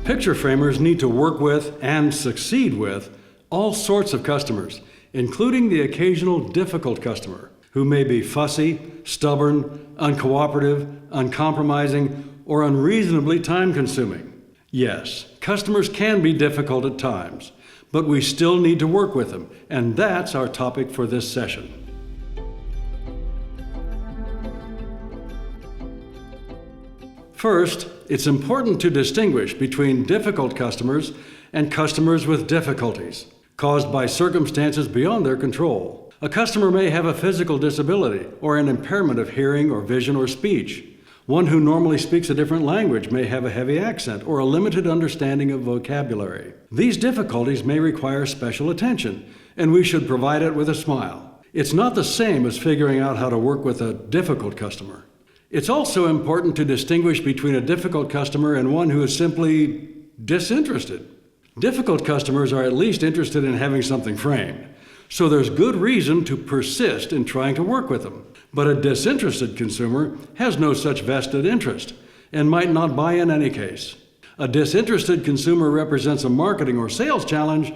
Picture framers need to work with and succeed with all sorts of customers, including the occasional difficult customer who may be fussy, stubborn, uncooperative, uncompromising, or unreasonably time-consuming. Yes, customers can be difficult at times, but we still need to work with them, and that's our topic for this session. First, it's important to distinguish between difficult customers and customers with difficulties, caused by circumstances beyond their control. A customer may have a physical disability or an impairment of hearing or vision or speech. One who normally speaks a different language may have a heavy accent or a limited understanding of vocabulary. These difficulties may require special attention, and we should provide it with a smile. It's not the same as figuring out how to work with a difficult customer. It's also important to distinguish between a difficult customer and one who is simply disinterested. Difficult customers are at least interested in having something framed, so there's good reason to persist in trying to work with them. But a disinterested consumer has no such vested interest and might not buy in any case. A disinterested consumer represents a marketing or sales challenge,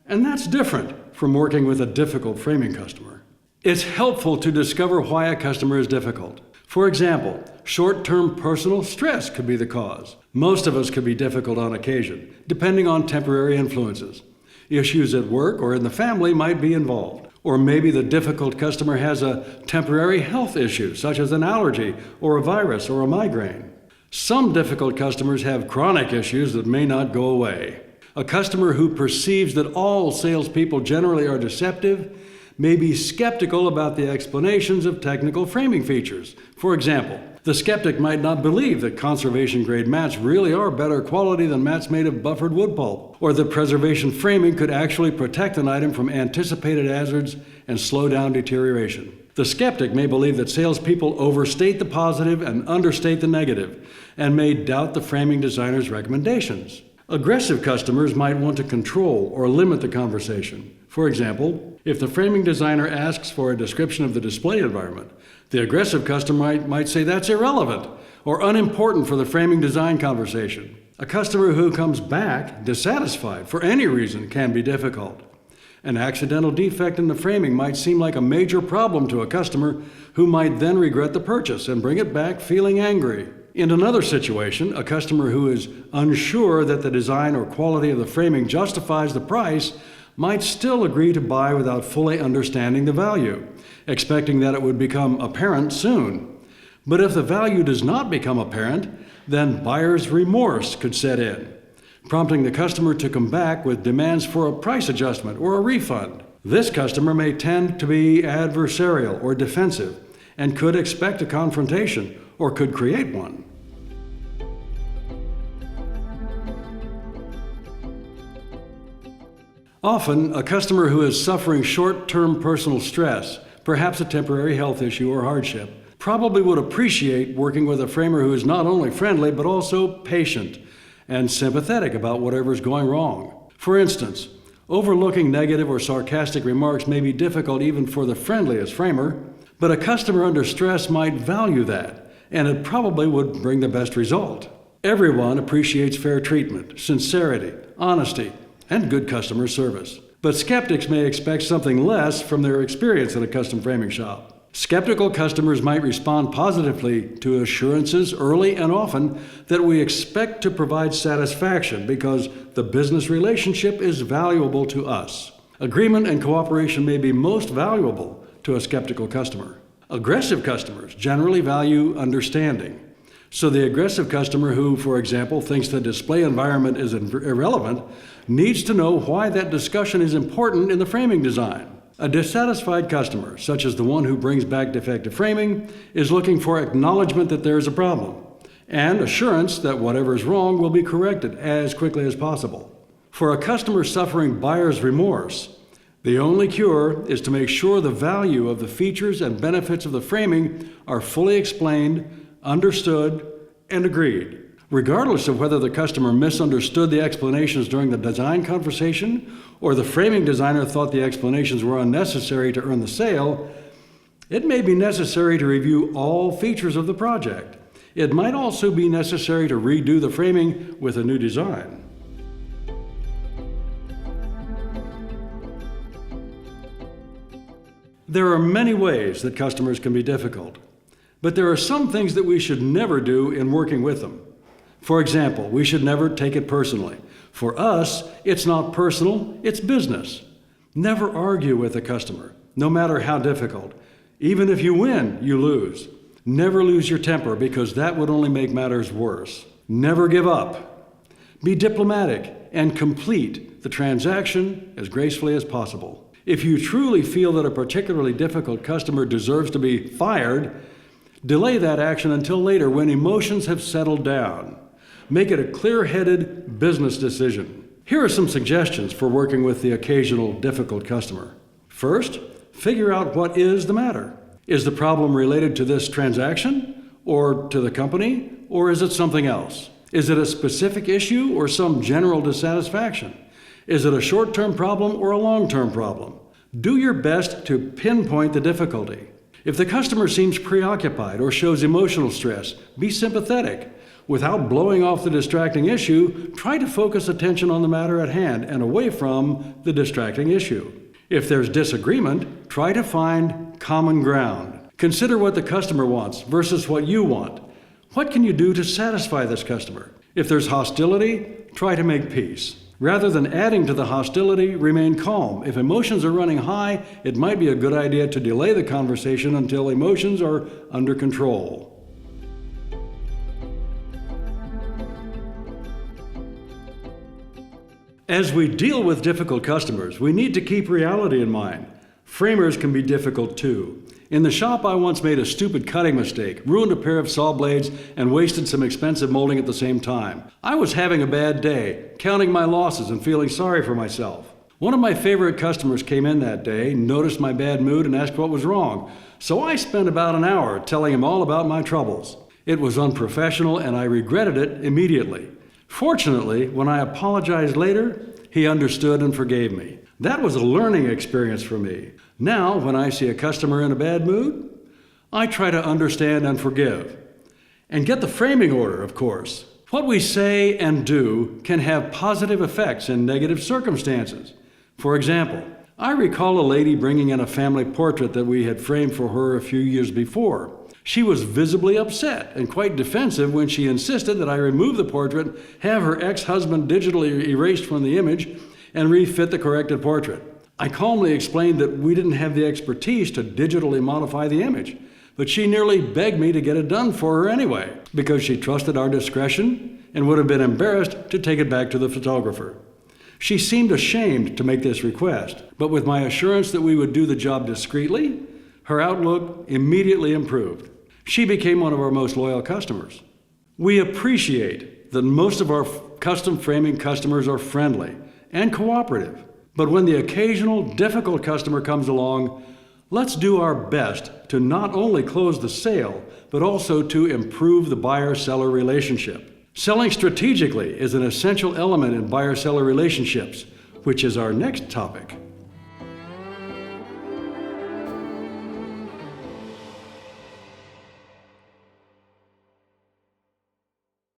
and that's different from working with a difficult framing customer. It's helpful to discover why a customer is difficult. For example, short-term personal stress could be the cause. Most of us could be difficult on occasion, depending on temporary influences. Issues at work or in the family might be involved. Or maybe the difficult customer has a temporary health issue, such as an allergy or a virus or a migraine. Some difficult customers have chronic issues that may not go away. A customer who perceives that all salespeople generally are deceptive may be skeptical about the explanations of technical framing features. For example, the skeptic might not believe that conservation-grade mats really are better quality than mats made of buffered wood pulp, or that preservation framing could actually protect an item from anticipated hazards and slow down deterioration. The skeptic may believe that salespeople overstate the positive and understate the negative, and may doubt the framing designer's recommendations. Aggressive customers might want to control or limit the conversation. For example, if the framing designer asks for a description of the display environment, the aggressive customer might say that's irrelevant or unimportant for the framing design conversation. A customer who comes back dissatisfied for any reason can be difficult. An accidental defect in the framing might seem like a major problem to a customer who might then regret the purchase and bring it back feeling angry. In another situation, a customer who is unsure that the design or quality of the framing justifies the price might still agree to buy without fully understanding the value, expecting that it would become apparent soon. But if the value does not become apparent, then buyer's remorse could set in, prompting the customer to come back with demands for a price adjustment or a refund. This customer may tend to be adversarial or defensive and could expect a confrontation or could create one. Often, a customer who is suffering short-term personal stress, perhaps a temporary health issue or hardship, probably would appreciate working with a framer who is not only friendly but also patient and sympathetic about whatever is going wrong. For instance, overlooking negative or sarcastic remarks may be difficult even for the friendliest framer, but a customer under stress might value that, and it probably would bring the best result. Everyone appreciates fair treatment, sincerity, honesty, and good customer service. But skeptics may expect something less from their experience at a custom framing shop. Skeptical customers might respond positively to assurances early and often that we expect to provide satisfaction because the business relationship is valuable to us. Agreement and cooperation may be most valuable to a skeptical customer. Aggressive customers generally value understanding. So the aggressive customer who, for example, thinks the display environment is irrelevant needs to know why that discussion is important in the framing design. A dissatisfied customer, such as the one who brings back defective framing, is looking for acknowledgement that there is a problem and assurance that whatever is wrong will be corrected as quickly as possible. For a customer suffering buyer's remorse, the only cure is to make sure the value of the features and benefits of the framing are fully explained, understood, and agreed. Regardless of whether the customer misunderstood the explanations during the design conversation or the framing designer thought the explanations were unnecessary to earn the sale, it may be necessary to review all features of the project It might also be necessary to redo the framing with a new design. There are many ways that customers can be difficult, but there are some things that we should never do in working with them. For example, we should never take it personally. For us, it's not personal, it's business. Never argue with a customer, no matter how difficult. Even if you win, you lose. Never lose your temper, because that would only make matters worse. Never give up. Be diplomatic and complete the transaction as gracefully as possible. If you truly feel that a particularly difficult customer deserves to be fired, delay that action until later when emotions have settled down. Make it a clear-headed business decision. Here are some suggestions for working with the occasional difficult customer. First, figure out what is the matter. Is the problem related to this transaction, or to the company, or is it something else? Is it a specific issue or some general dissatisfaction? Is it a short-term problem or a long-term problem? Do your best to pinpoint the difficulty. If the customer seems preoccupied or shows emotional stress, be sympathetic. Without blowing off the distracting issue, try to focus attention on the matter at hand and away from the distracting issue. If there's disagreement, try to find common ground. Consider what the customer wants versus what you want. What can you do to satisfy this customer? If there's hostility, try to make peace. Rather than adding to the hostility, remain calm. If emotions are running high, it might be a good idea to delay the conversation until emotions are under control. As we deal with difficult customers, we need to keep reality in mind. Framers can be difficult too. In the shop, I once made a stupid cutting mistake, ruined a pair of saw blades, and wasted some expensive molding at the same time. I was having a bad day, counting my losses and feeling sorry for myself. One of my favorite customers came in that day, noticed my bad mood, and asked what was wrong. So I spent about an hour telling him all about my troubles. It was unprofessional, and I regretted it immediately. Fortunately, when I apologized later, he understood and forgave me. That was a learning experience for me. Now, when I see a customer in a bad mood, I try to understand and forgive. And get the framing order, of course. What we say and do can have positive effects in negative circumstances. For example, I recall a lady bringing in a family portrait that we had framed for her a few years before. She was visibly upset and quite defensive when she insisted that I remove the portrait, have her ex-husband digitally erased from the image, and refit the corrected portrait. I calmly explained that we didn't have the expertise to digitally modify the image, but she nearly begged me to get it done for her anyway, because she trusted our discretion and would have been embarrassed to take it back to the photographer. She seemed ashamed to make this request, but with my assurance that we would do the job discreetly, her outlook immediately improved. She became one of our most loyal customers. We appreciate that most of our custom framing customers are friendly and cooperative. But when the occasional difficult customer comes along, let's do our best to not only close the sale, but also to improve the buyer-seller relationship. Selling strategically is an essential element in buyer-seller relationships, which is our next topic.